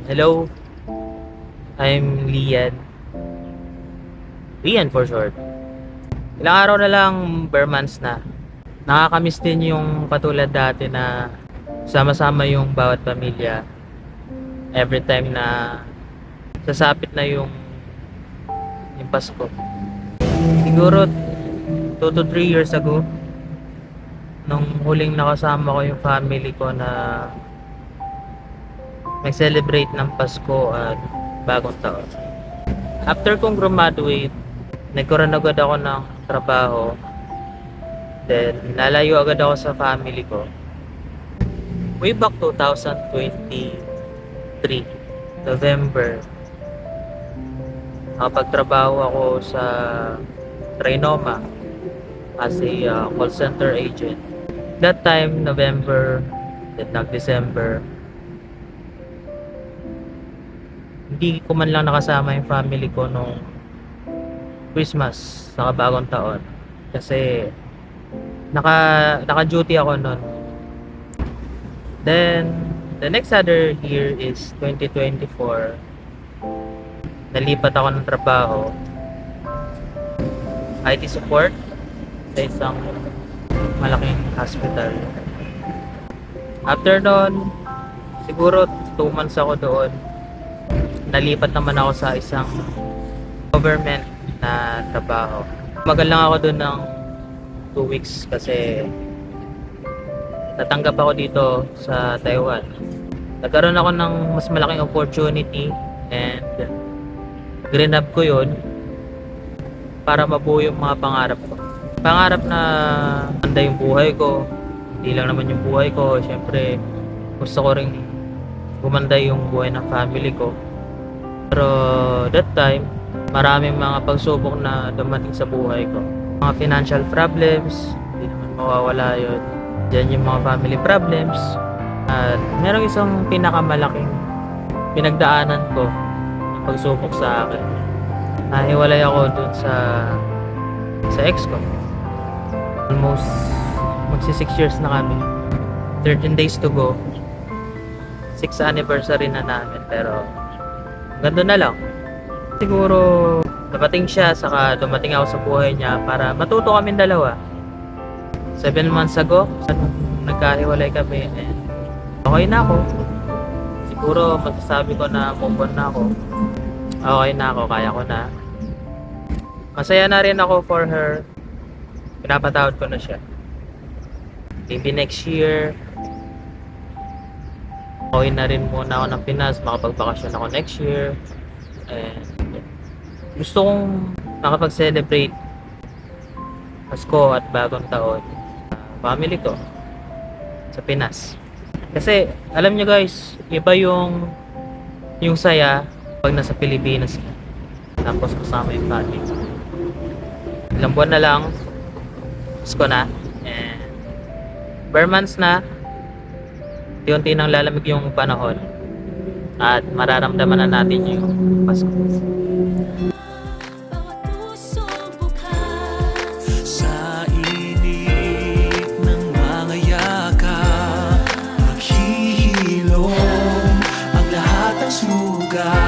Hello, I'm Lian. Lian for short. Ilang araw na lang, bare months na. Nakakamiss din yung katulad dati na sama-sama yung bawat pamilya. Every time na sasapit na yung Pasko. Siguro 2 to 3 years ago, nung huling nakasama ko yung family ko na mag-celebrate ng Pasko at bagong taon. After kong graduate, nagkaroon agad ako ng trabaho. Then, nalayo agad ako sa family ko. Way back 2023, November, nakapagtrabaho ako sa Trinoma as a call center agent. That time, November, then nag-December, hindi ko man lang nakasama yung family ko nung Christmas, saka bagong taon. Kasi naka-duty ako nun. Then, the next other year is 2024. Nalipat ako ng trabaho. IT support sa isang malaking hospital. After nun, siguro 2 months ako doon. Nalipat naman ako sa isang government na trabaho. Magal lang ako doon ng 2 weeks kasi natanggap ako dito sa Taiwan. Nagkaroon ako ng mas malaking opportunity and grinab ko yun para mabuo yung mga pangarap ko. Pangarap na ganda yung buhay ko. Hindi lang naman yung buhay ko. Siyempre, gusto ko rin gumanda yung buhay ng family ko. Pero that time, maraming mga pagsubok na dumating sa buhay ko. Mga financial problems, hindi naman mawawala yun. Diyan yung mga family problems. At merong isang pinakamalaking pinagdaanan ko na pagsubok sa akin. Nahiwalay ako dun sa ex ko. Almost magsi 6 years na kami. 13 days to go. 6th anniversary na namin, pero ganda na lang. Siguro dumating siya, saka dumating ako sa buhay niya para matuto kami dalawa. 7 months ago, nagkahiwalay kami and okay na ako. Siguro masasabi ko na move on na ako. Okay na ako, kaya ko na. Masaya na rin ako for her. Pinapatawad ko na siya. Maybe next year, okay na rin muna ako ng Pinas, makapagbakasyon ako next year. And gusto kong makapag-celebrate Pasko at bagong taon family ko sa Pinas. Kasi alam nyo guys, iba yung saya pag nasa Pilipinas ka tapos kasama yung family. Ilang buwan na lang Pasko na and bare months na, unti nang lalamig yung panahon at mararamdaman na natin yung Pasko. Sa init ng mga yakap, maghihilom ang lahat ng sugat.